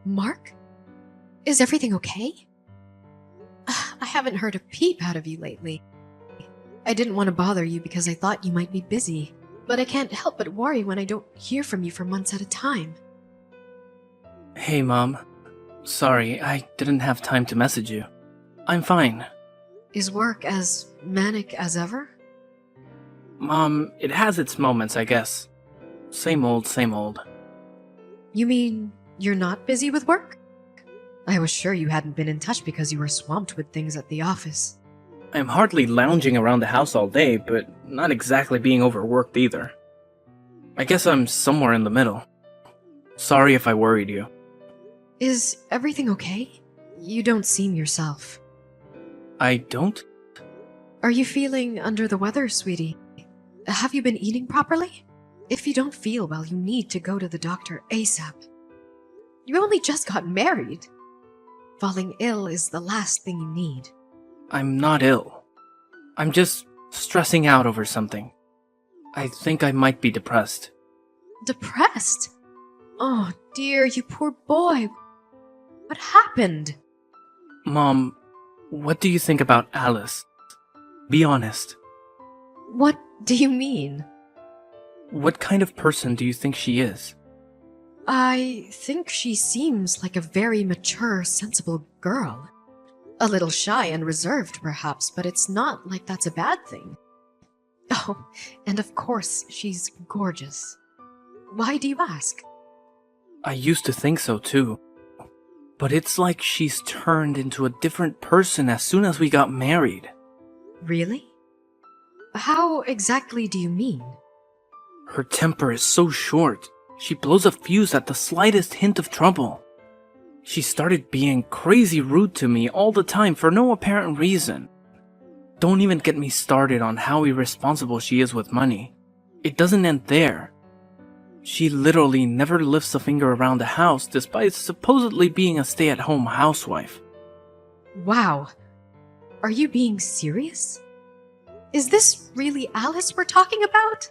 Mark? Is everything okay? I haven't heard a peep out of you lately. I didn't want to bother you because I thought you might be busy, but I can't help but worry when I don't hear from you for months at a time. Hey, Mom. Sorry, I didn't have time to message you. I'm fine. Is work as manic as ever? Mom, it has its moments, I guess. Same old, same old. You mean you're not busy with work? I was sure you hadn't been in touch because you were swamped with things at the office. I'm hardly lounging around the house all day, but not exactly being overworked either. I guess I'm somewhere in the middle. Sorry if I worried you. Is everything okay? You don't seem yourself. I don't? Are you feeling under the weather, sweetie? Have you been eating properly? If you don't feel well, you need to go to the doctor ASAP. You only just got married. Falling ill is the last thing you need. I'm not ill. I'm just stressing out over something. I think I might be depressed. Depressed? Oh dear, you poor boy. What happened? Mom, what do you think about Alice? Be honest. What do you mean? What kind of person do you think she is? I think she seems like a very mature, sensible girl. A little shy and reserved, perhaps, but it's not like that's a bad thing. Oh, and of course, she's gorgeous. Why do you ask? I used to think so too. But it's like she's turned into a different person as soon as we got married. Really? How exactly do you mean? Her temper is so short. She blows a fuse at the slightest hint of trouble. She started being crazy rude to me all the time for no apparent reason. Don't even get me started on how irresponsible she is with money. It doesn't end there. She literally never lifts a finger around the house despite supposedly being a stay-at-home housewife. Wow. Are you being serious? Is this really Alice we're talking about?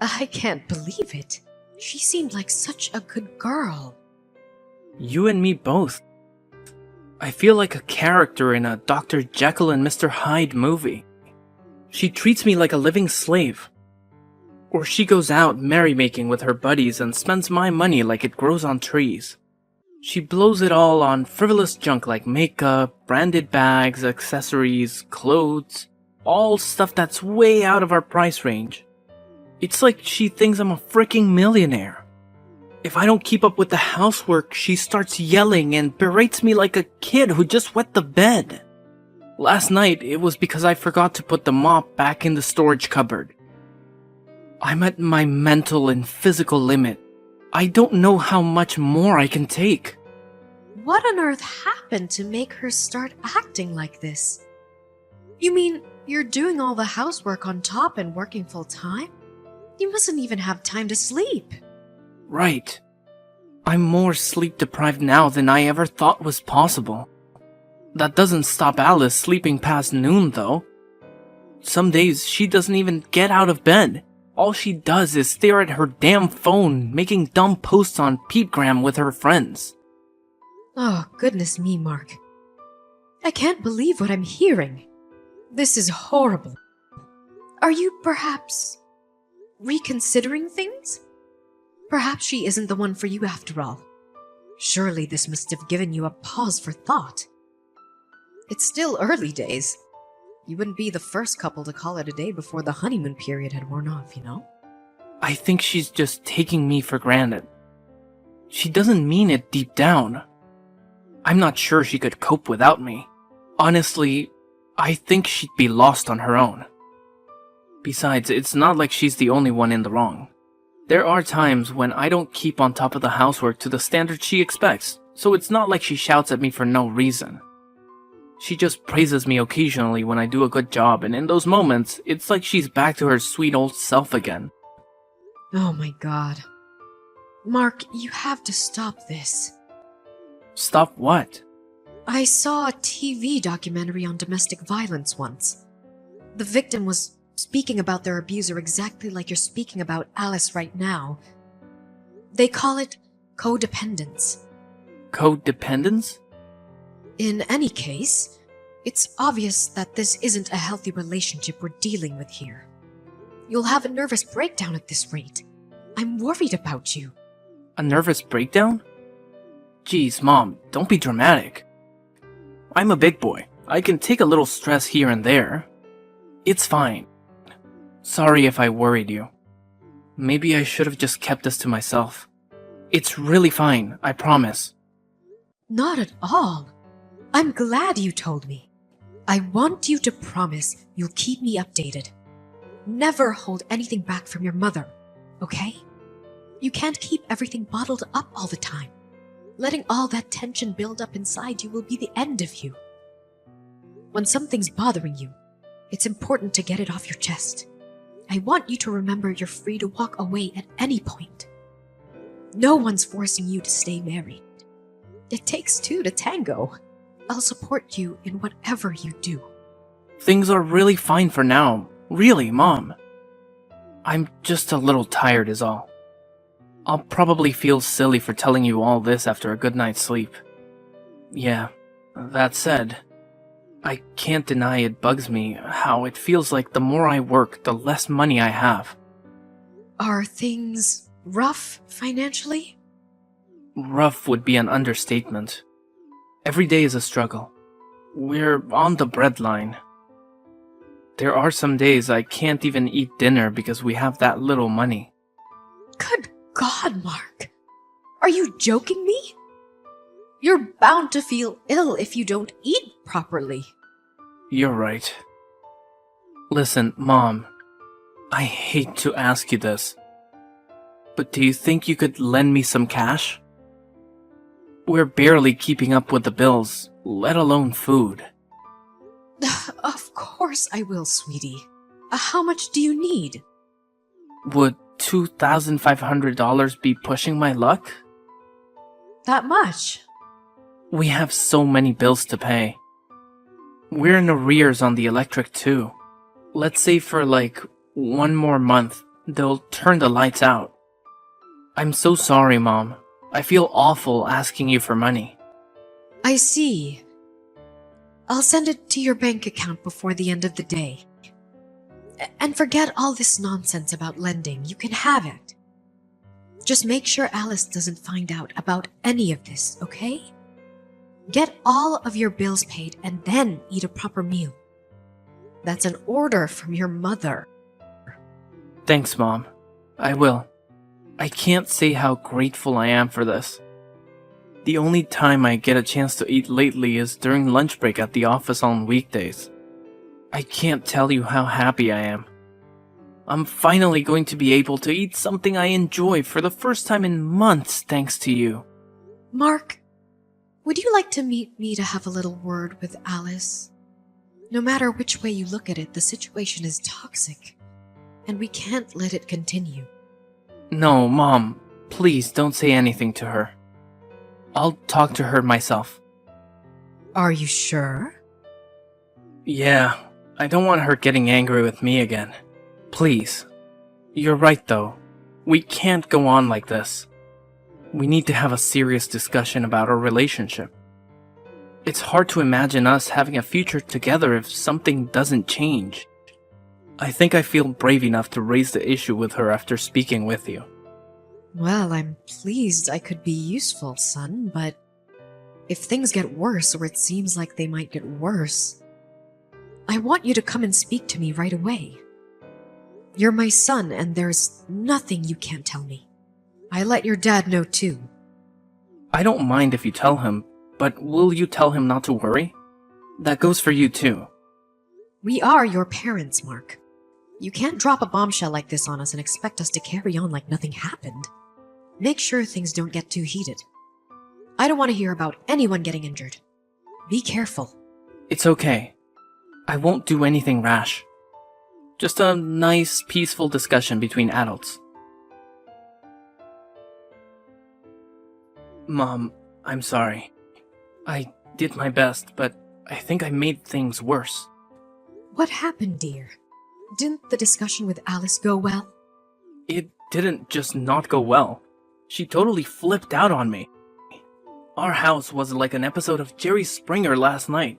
I can't believe it. She seemed like such a good girl. You and me both. I feel like a character in a Dr. Jekyll and Mr. Hyde movie. She treats me like a living slave. Or she goes out merrymaking with her buddies and spends my money like it grows on trees. She blows it all on frivolous junk like makeup, branded bags, accessories, clothes, all stuff that's way out of our price range. It's like she thinks I'm a freaking millionaire. If I don't keep up with the housework, she starts yelling and berates me like a kid who just wet the bed. Last night, it was because I forgot to put the mop back in the storage cupboard. I'm at my mental and physical limit. I don't know how much more I can take. What on earth happened to make her start acting like this? You mean you're doing all the housework on top and working full time? You mustn't even have time to sleep. Right. I'm more sleep deprived now than I ever thought was possible. That doesn't stop Alice sleeping past noon, though. Some days she doesn't even get out of bed. All she does is stare at her damn phone, making dumb posts on Peepgram with her friends. Oh, goodness me, Mark. I can't believe what I'm hearing. This is horrible. Are you perhaps reconsidering things? Perhaps she isn't the one for you after all. Surely this must have given you a pause for thought. It's still early days. You wouldn't be the first couple to call it a day before the honeymoon period had worn off, you know? I think she's just taking me for granted. She doesn't mean it deep down. I'm not sure she could cope without me. Honestly, I think she'd be lost on her own. Besides, it's not like she's the only one in the wrong. There are times when I don't keep on top of the housework to the standard she expects, so it's not like she shouts at me for no reason. She just praises me occasionally when I do a good job, and in those moments, it's like she's back to her sweet old self again. Oh my god. Mark, you have to stop this. Stop what? I saw a TV documentary on domestic violence once. The victim was speaking about their abuser exactly like you're speaking about Alice right now. They call it codependence. codependence? In any case, it's obvious that this isn't a healthy relationship we're dealing with here. You'll have a nervous breakdown at this rate. I'm worried about you. A nervous breakdown? Geez, Mom, don't be dramatic. I'm a big boy. I can take a little stress here and there. It's fine. Sorry if I worried you. Maybe I should have just kept this to myself. It's really fine, I promise. Not at all. I'm glad you told me. I want you to promise you'll keep me updated. Never hold anything back from your mother, okay? You can't keep everything bottled up all the time. Letting all that tension build up inside you will be the end of you. When something's bothering you, it's important to get it off your chest. I want you to remember you're free to walk away at any point. No one's forcing you to stay married. It takes two to tango. I'll support you in whatever you do. Things are really fine for now. Really, Mom. I'm just a little tired is all. I'll probably feel silly for telling you all this after a good night's sleep. Yeah, that said, I can't deny it bugs me how it feels like the more I work, the less money I have. Are things rough financially? Rough would be an understatement. Every day is a struggle. We're on the breadline. There are some days I can't even eat dinner because we have that little money. Good God, Mark. Are you joking me? You're bound to feel ill if you don't eat properly. You're right. Listen, Mom, I hate to ask you this, but do you think you could lend me some cash? We're barely keeping up with the bills, let alone food. Of course I will, sweetie. How much do you need? Would $2,500 be pushing my luck? That much? We have so many bills to pay. We're in arrears on the electric too. Let's say for like 1 more month, they'll turn the lights out. I'm so sorry, Mom. I feel awful asking you for money. I see. I'll send it to your bank account before the end of the day. And forget all this nonsense about lending. You can have it. Just make sure Alice doesn't find out about any of this, okay? Get all of your bills paid and then eat a proper meal. That's an order from your mother. Thanks, Mom. I will. I can't say how grateful I am for this. The only time I get a chance to eat lately is during lunch break at the office on weekdays. I can't tell you how happy I am. I'm finally going to be able to eat something I enjoy for the first time in months thanks to you. Mark, would you like to meet me to have a little word with Alice? No matter which way you look at it, the situation is toxic, and we can't let it continue. No, Mom, please don't say anything to her. I'll talk to her myself. Are you sure? Yeah, I don't want her getting angry with me again. Please. You're right though. We can't go on like this. We need to have a serious discussion about our relationship. It's hard to imagine us having a future together if something doesn't change. I think I feel brave enough to raise the issue with her after speaking with you. Well, I'm pleased I could be useful, son, but if things get worse or it seems like they might get worse, I want you to come and speak to me right away. You're my son and there's nothing you can't tell me. I let your dad know too. I don't mind if you tell him, but will you tell him not to worry? That goes for you too. We are your parents, Mark. You can't drop a bombshell like this on us and expect us to carry on like nothing happened. Make sure things don't get too heated. I don't want to hear about anyone getting injured. Be careful. It's okay. I won't do anything rash. Just a nice, peaceful discussion between adults. Mom, I'm sorry. I did my best, but I think I made things worse. What happened, dear? Didn't the discussion with Alice go well? It didn't just not go well. She totally flipped out on me. Our house was like an episode of Jerry Springer last night.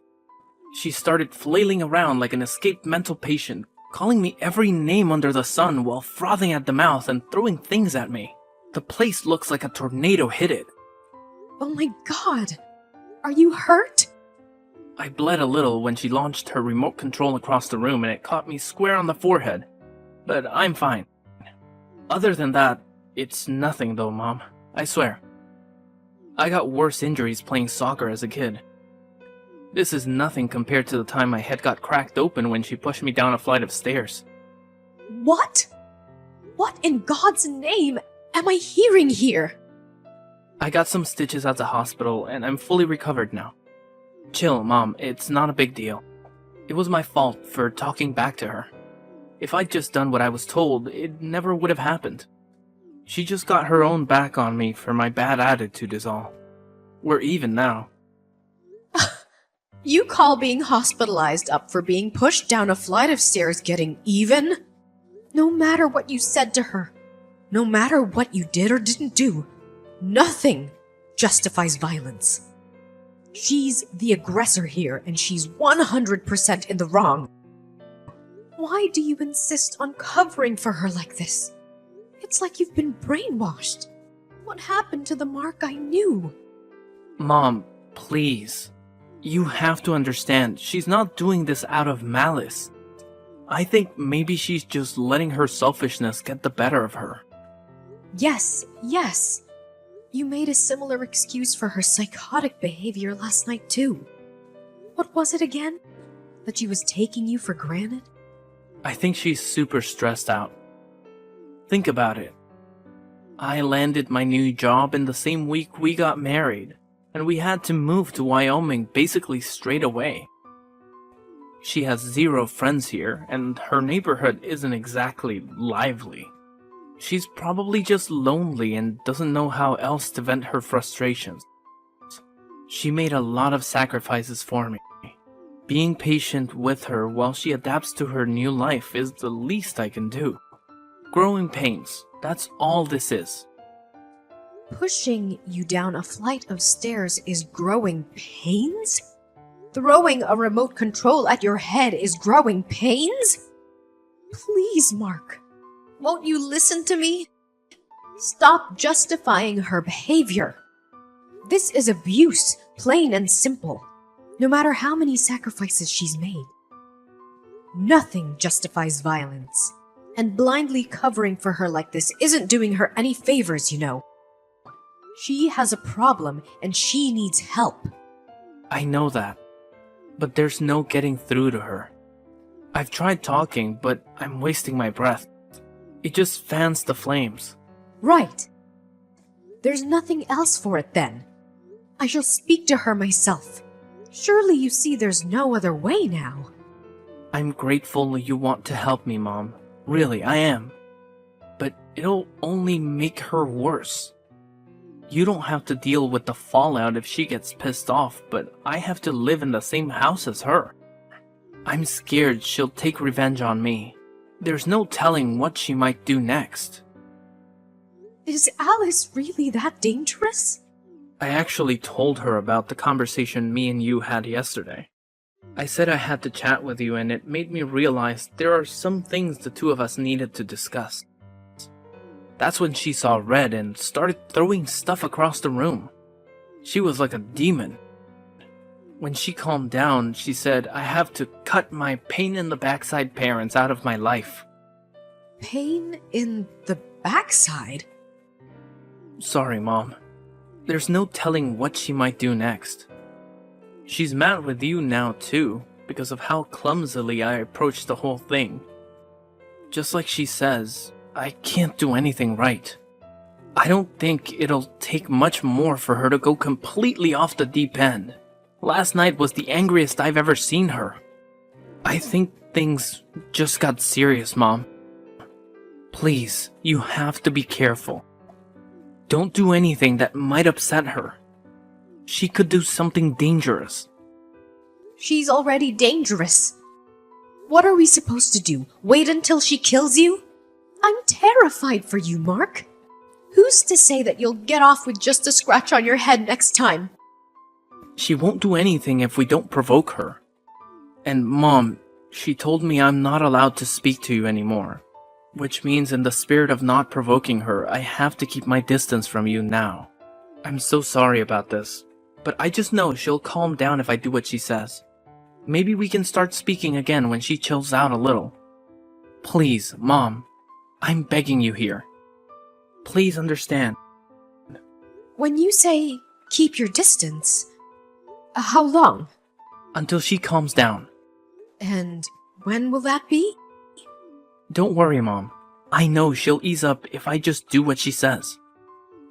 She started flailing around like an escaped mental patient, calling me every name under the sun while frothing at the mouth and throwing things at me. The place looks like a tornado hit it. Oh my god! Are you hurt? I bled a little when she launched her remote control across the room and it caught me square on the forehead. But I'm fine. Other than that, it's nothing though, Mom. I swear. I got worse injuries playing soccer as a kid. This is nothing compared to the time my head got cracked open when she pushed me down a flight of stairs. What? What in God's name am I hearing here? I got some stitches at the hospital and I'm fully recovered now. Chill, Mom, it's not a big deal. It was my fault for talking back to her. If I'd just done what I was told, it never would have happened. She just got her own back on me for my bad attitude is all. We're even now. You call being hospitalized up for being pushed down a flight of stairs getting even? No matter what you said to her, no matter what you did or didn't do, nothing justifies violence. She's the aggressor here, and she's 100% in the wrong. Why do you insist on covering for her like this? It's like you've been brainwashed. What happened to the Mark I knew? Mom, please. You have to understand, she's not doing this out of malice. I think maybe she's just letting her selfishness get the better of her. Yes. You made a similar excuse for her psychotic behavior last night too. What was it again? That she was taking you for granted? I think she's super stressed out. Think about it. I landed my new job in the same week we got married, and we had to move to Wyoming basically straight away. She has 0 friends here, and her neighborhood isn't exactly lively. She's probably just lonely and doesn't know how else to vent her frustrations. She made a lot of sacrifices for me. Being patient with her while she adapts to her new life is the least I can do. Growing pains, that's all this is. Pushing you down a flight of stairs is growing pains? Throwing a remote control at your head is growing pains? Please, Mark, won't you listen to me? Stop justifying her behavior. This is abuse, plain and simple, no matter how many sacrifices she's made. Nothing justifies violence, and blindly covering for her like this isn't doing her any favors, you know. She has a problem, and she needs help. I know that, but there's no getting through to her. I've tried talking, but I'm wasting my breath. It just fans the flames. Right. There's nothing else for it then. I shall speak to her myself. Surely you see there's no other way now. I'm grateful you want to help me, Mom. Really, I am. But it'll only make her worse. You don't have to deal with the fallout if she gets pissed off, but I have to live in the same house as her. I'm scared she'll take revenge on me. There's no telling what she might do next. Is Alice really that dangerous? I actually told her about the conversation me and you had yesterday. I said I had to chat with you, and it made me realize there are some things the two of us needed to discuss. That's when she saw red and started throwing stuff across the room. She was like a demon. When she calmed down, she said I have to cut my pain in the backside parents out of my life. Pain in the backside? Sorry, Mom. There's no telling what she might do next. She's mad with you now too, because of how clumsily I approached the whole thing. Just like she says, I can't do anything right. I don't think it'll take much more for her to go completely off the deep end. Last night was the angriest I've ever seen her. I think things just got serious, Mom. Please, you have to be careful. Don't do anything that might upset her. She could do something dangerous. She's already dangerous. What are we supposed to do? Wait until she kills you? I'm terrified for you, Mark. Who's to say that you'll get off with just a scratch on your head next time? She won't do anything if we don't provoke her. And Mom, she told me I'm not allowed to speak to you anymore. Which means in the spirit of not provoking her, I have to keep my distance from you now. I'm so sorry about this, but I just know she'll calm down if I do what she says. Maybe we can start speaking again when she chills out a little. Please, Mom, I'm begging you here. Please understand. When you say keep your distance, how long? Until she calms down. And when will that be? Don't worry, Mom. I know she'll ease up if I just do what she says.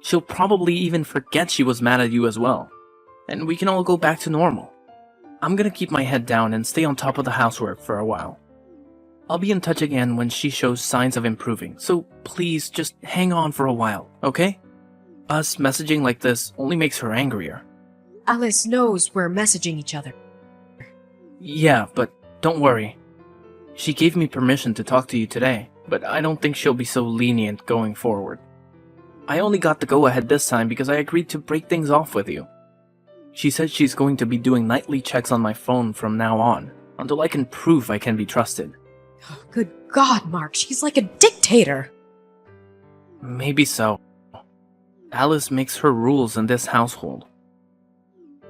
She'll probably even forget she was mad at you as well. And we can all go back to normal. I'm gonna keep my head down and stay on top of the housework for a while. I'll be in touch again when she shows signs of improving, so please just hang on for a while, okay? Us messaging like this only makes her angrier. Alice knows we're messaging each other. Yeah, but don't worry. She gave me permission to talk to you today, but I don't think she'll be so lenient going forward. I only got the go-ahead this time because I agreed to break things off with you. She said she's going to be doing nightly checks on my phone from now on, until I can prove I can be trusted. Oh, good God, Mark, she's like a dictator. Maybe so. Alice makes her rules in this household.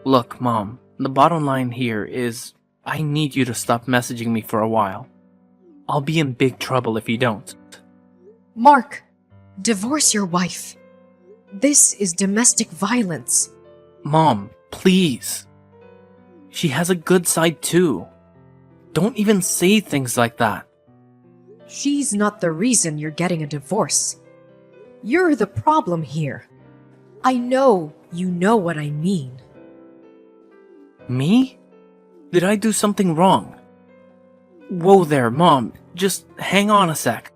Look, Mom, the bottom line here is I need you to stop messaging me for a while. I'll be in big trouble if you don't. Mark, divorce your wife. This is domestic violence. Mom, please. She has a good side too. Don't even say things like that. She's not the reason you're getting a divorce. You're the problem here. I know you know what I mean. Me? Did I do something wrong? Whoa there, Mom. Just hang on a sec.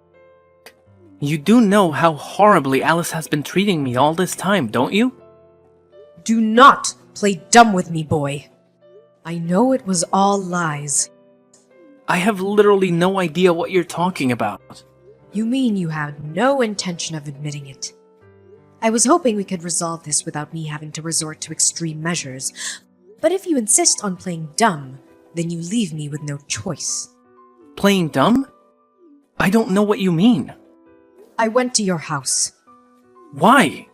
You do know how horribly Alice has been treating me all this time, don't you? Do not play dumb with me, boy. I know it was all lies. I have literally no idea what you're talking about. You mean you had no intention of admitting it? I was hoping we could resolve this without me having to resort to extreme measures, but if you insist on playing dumb, then you leave me with no choice. Playing dumb? I don't know what you mean. I went to your house. Why?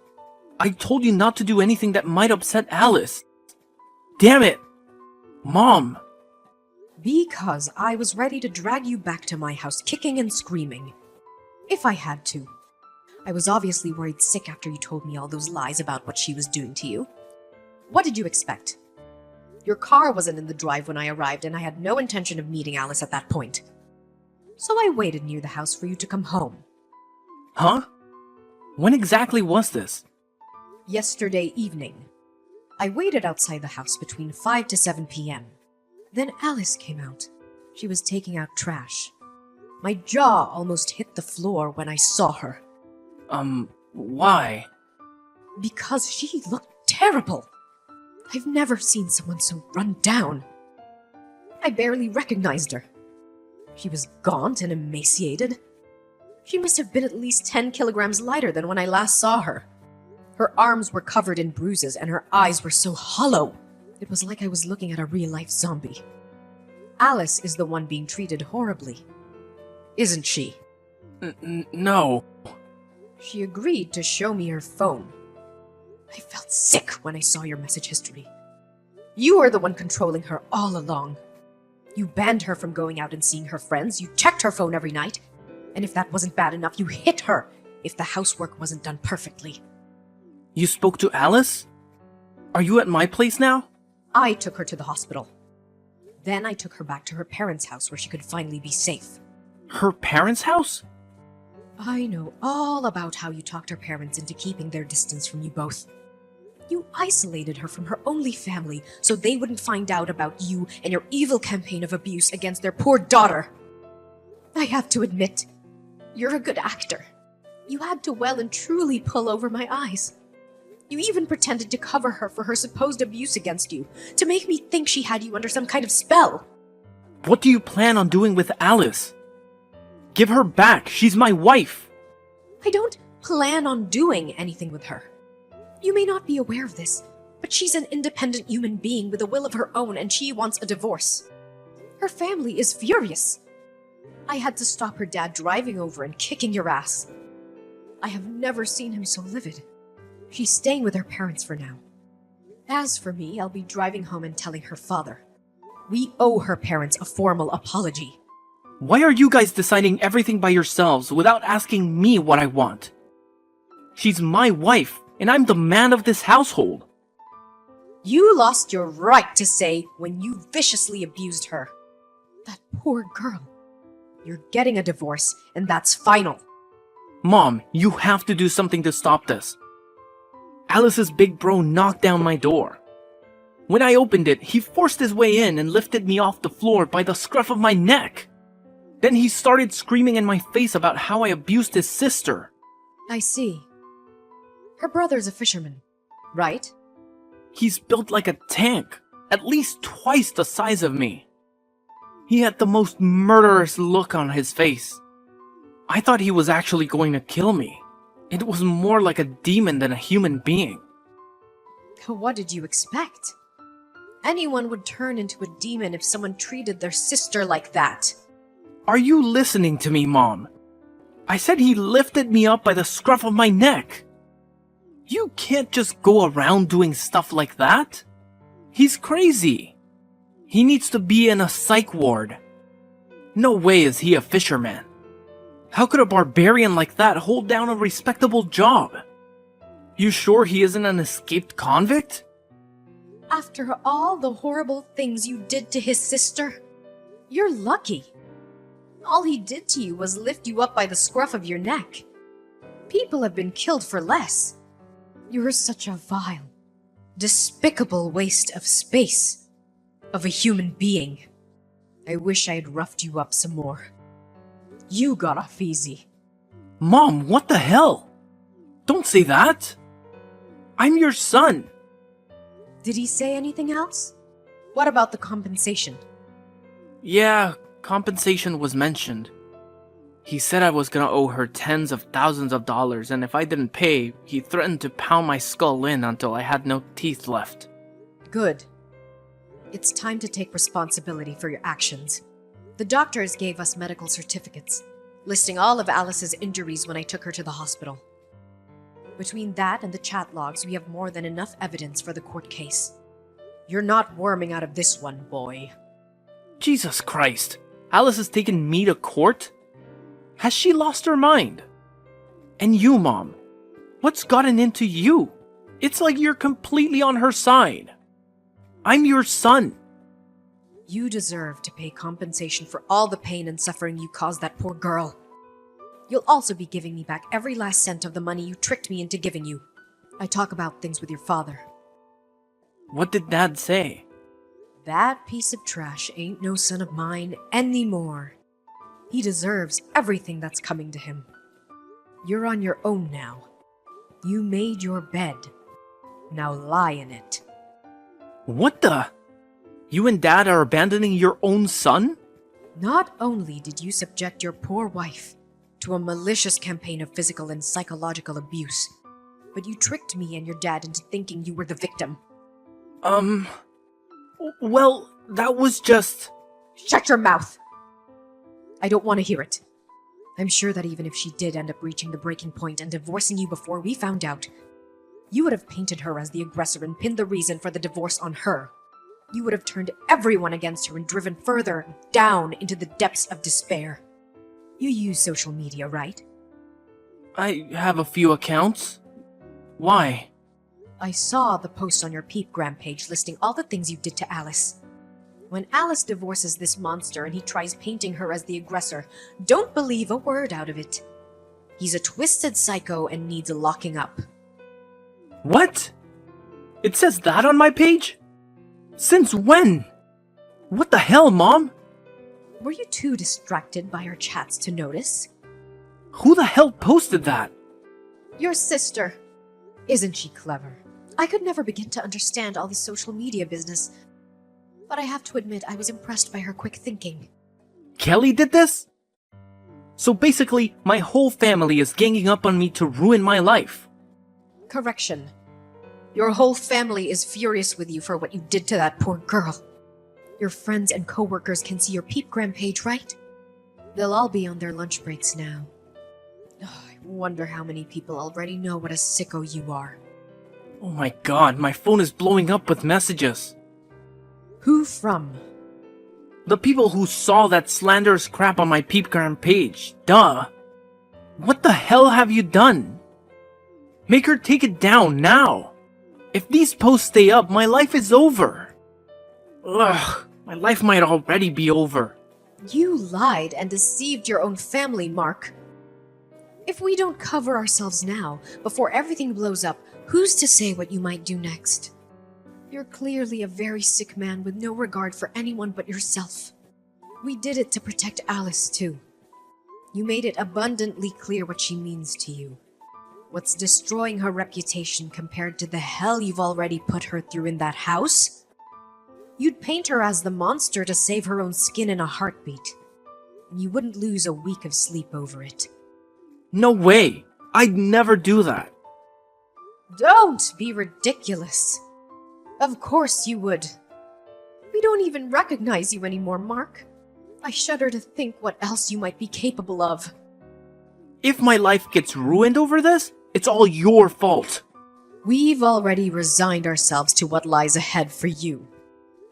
I told you not to do anything that might upset Alice. Damn it! Mom! Because I was ready to drag you back to my house kicking and screaming. If I had to. I was obviously worried sick after you told me all those lies about what she was doing to you. What did you expect? Your car wasn't in the drive when I arrived, and I had no intention of meeting Alice at that point. So I waited near the house for you to come home. Huh? When exactly was this? Yesterday evening. I waited outside the house between 5 to 7 p.m. Then Alice came out. She was taking out trash. My jaw almost hit the floor when I saw her. Why? Because she looked terrible. I've never seen someone so run down. I barely recognized her. She was gaunt and emaciated. She must have been at least 10 kilograms lighter than when I last saw her. Her arms were covered in bruises and her eyes were so hollow. It was like I was looking at a real-life zombie. Alice is the one being treated horribly. Isn't she? No. She agreed to show me her phone. I felt sick when I saw your message history. You were the one controlling her all along. You banned her from going out and seeing her friends, you checked her phone every night, and if that wasn't bad enough, you hit her if the housework wasn't done perfectly. You spoke to Alice? Are you at my place now? I took her to the hospital. Then I took her back to her parents' house where she could finally be safe. Her parents' house? I know all about how you talked her parents into keeping their distance from you both. You isolated her from her only family so they wouldn't find out about you and your evil campaign of abuse against their poor daughter. I have to admit, you're a good actor. You had to well and truly pull over my eyes. You even pretended to cover her for her supposed abuse against you, to make me think she had you under some kind of spell. What do you plan on doing with Alice? Give her back. She's my wife. I don't plan on doing anything with her. You may not be aware of this, but she's an independent human being with a will of her own and she wants a divorce. Her family is furious. I had to stop her dad driving over and kicking your ass. I have never seen him so livid. She's staying with her parents for now. As for me, I'll be driving home and telling her father. We owe her parents a formal apology. Why are you guys deciding everything by yourselves without asking me what I want? She's my wife, and I'm the man of this household. You lost your right to say when you viciously abused her. That poor girl. You're getting a divorce, and that's final. Mom, you have to do something to stop this. Alice's big bro knocked down my door. When I opened it, he forced his way in and lifted me off the floor by the scruff of my neck. Then he started screaming in my face about how I abused his sister. I see. Her brother's a fisherman, right? He's built like a tank, at least twice the size of me. He had the most murderous look on his face. I thought he was actually going to kill me. It was more like a demon than a human being. What did you expect? Anyone would turn into a demon if someone treated their sister like that. Are you listening to me, Mom? I said he lifted me up by the scruff of my neck. You can't just go around doing stuff like that. He's crazy. He needs to be in a psych ward. No way is he a fisherman. How could a barbarian like that hold down a respectable job? You sure he isn't an escaped convict? After all the horrible things you did to his sister, you're lucky. All he did to you was lift you up by the scruff of your neck. People have been killed for less. You're such a vile, despicable waste of space, of a human being. I wish I had roughed you up some more. You got off easy. Mom, what the hell? Don't say that. I'm your son. Did he say anything else? What about the compensation? Yeah, compensation was mentioned. He said I was gonna owe her tens of thousands of dollars, and if I didn't pay, he threatened to pound my skull in until I had no teeth left. Good. It's time to take responsibility for your actions. The doctors gave us medical certificates, listing all of Alice's injuries when I took her to the hospital. Between that and the chat logs, we have more than enough evidence for the court case. You're not worming out of this one, boy. Jesus Christ. Alice has taken me to court? Has she lost her mind? And you, Mom, what's gotten into you? It's like you're completely on her side. I'm your son. You deserve to pay compensation for all the pain and suffering you caused that poor girl. You'll also be giving me back every last cent of the money you tricked me into giving you. I talk about things with your father. What did Dad say? That piece of trash ain't no son of mine anymore. He deserves everything that's coming to him. You're on your own now. You made your bed. Now lie in it. What the? You and Dad are abandoning your own son? Not only did you subject your poor wife to a malicious campaign of physical and psychological abuse, but you tricked me and your dad into thinking you were the victim. Well, that was just... Shut your mouth! I don't want to hear it. I'm sure that even if she did end up reaching the breaking point and divorcing you before we found out, you would have painted her as the aggressor and pinned the reason for the divorce on her. You would have turned everyone against her and driven further down into the depths of despair. You use social media, right? I have a few accounts. Why? I saw the post on your Peepgram page listing all the things you did to Alice. When Alice divorces this monster and he tries painting her as the aggressor, don't believe a word out of it. He's a twisted psycho and needs locking up. What? It says that on my page? Since when? What the hell, Mom? Were you too distracted by our chats to notice? Who the hell posted that? Your sister. Isn't she clever? I could never begin to understand all the social media business, but I have to admit I was impressed by her quick thinking. Kelly did this? So basically, my whole family is ganging up on me to ruin my life. Correction. Your whole family is furious with you for what you did to that poor girl. Your friends and coworkers can see your Peepgram page, right? They'll all be on their lunch breaks now. I wonder how many people already know what a sicko you are. Oh my god, my phone is blowing up with messages. Who from? The people who saw that slanderous crap on my Peepgram page. Duh. What the hell have you done? Make her take it down now. If these posts stay up, my life is over. Ugh, my life might already be over. You lied and deceived your own family, Mark. If we don't cover ourselves now, before everything blows up, who's to say what you might do next? You're clearly a very sick man with no regard for anyone but yourself. We did it to protect Alice, too. You made it abundantly clear what she means to you. What's destroying her reputation compared to the hell you've already put her through in that house? You'd paint her as the monster to save her own skin in a heartbeat. And you wouldn't lose a week of sleep over it. No way! I'd never do that. Don't be ridiculous. Of course you would. We don't even recognize you anymore, Mark. I shudder to think what else you might be capable of. If my life gets ruined over this, it's all your fault. We've already resigned ourselves to what lies ahead for you.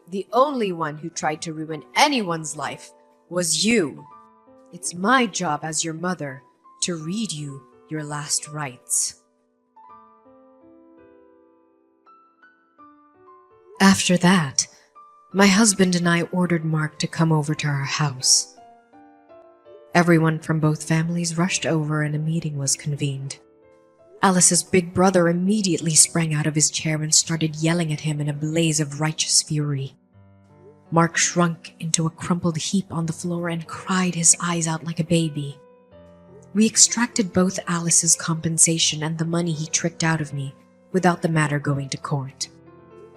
The only one who tried to ruin anyone's life was you. It's my job as your mother to read you your last rites. After that, my husband and I ordered Mark to come over to our house. Everyone from both families rushed over and a meeting was convened. Alice's big brother immediately sprang out of his chair and started yelling at him in a blaze of righteous fury. Mark shrunk into a crumpled heap on the floor and cried his eyes out like a baby. We extracted both Alice's compensation and the money he tricked out of me without the matter going to court.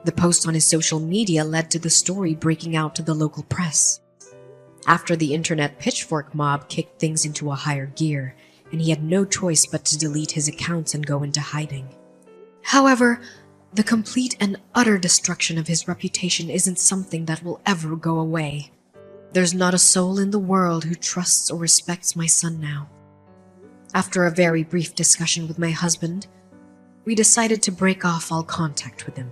The post on his social media led to the story breaking out to the local press. After the internet pitchfork mob kicked things into a higher gear, and he had no choice but to delete his accounts and go into hiding. However, the complete and utter destruction of his reputation isn't something that will ever go away. There's not a soul in the world who trusts or respects my son now. After a very brief discussion with my husband, we decided to break off all contact with him.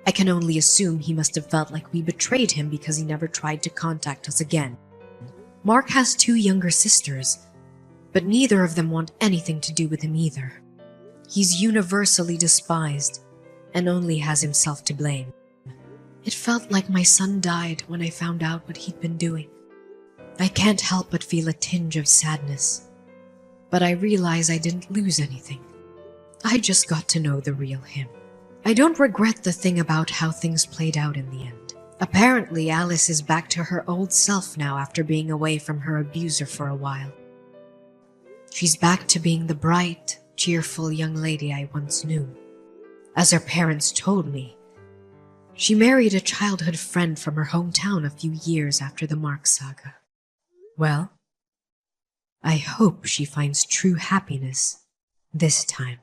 I can only assume he must have felt like we betrayed him because he never tried to contact us again. Mark has 2 younger sisters, but neither of them want anything to do with him either. He's universally despised and only has himself to blame. It felt like my son died when I found out what he'd been doing. I can't help but feel a tinge of sadness, but I realize I didn't lose anything. I just got to know the real him. I don't regret the thing about how things played out in the end. Apparently, Alice is back to her old self now after being away from her abuser for a while. She's back to being the bright, cheerful young lady I once knew. As her parents told me, she married a childhood friend from her hometown a few years after the Mark saga. Well, I hope she finds true happiness this time.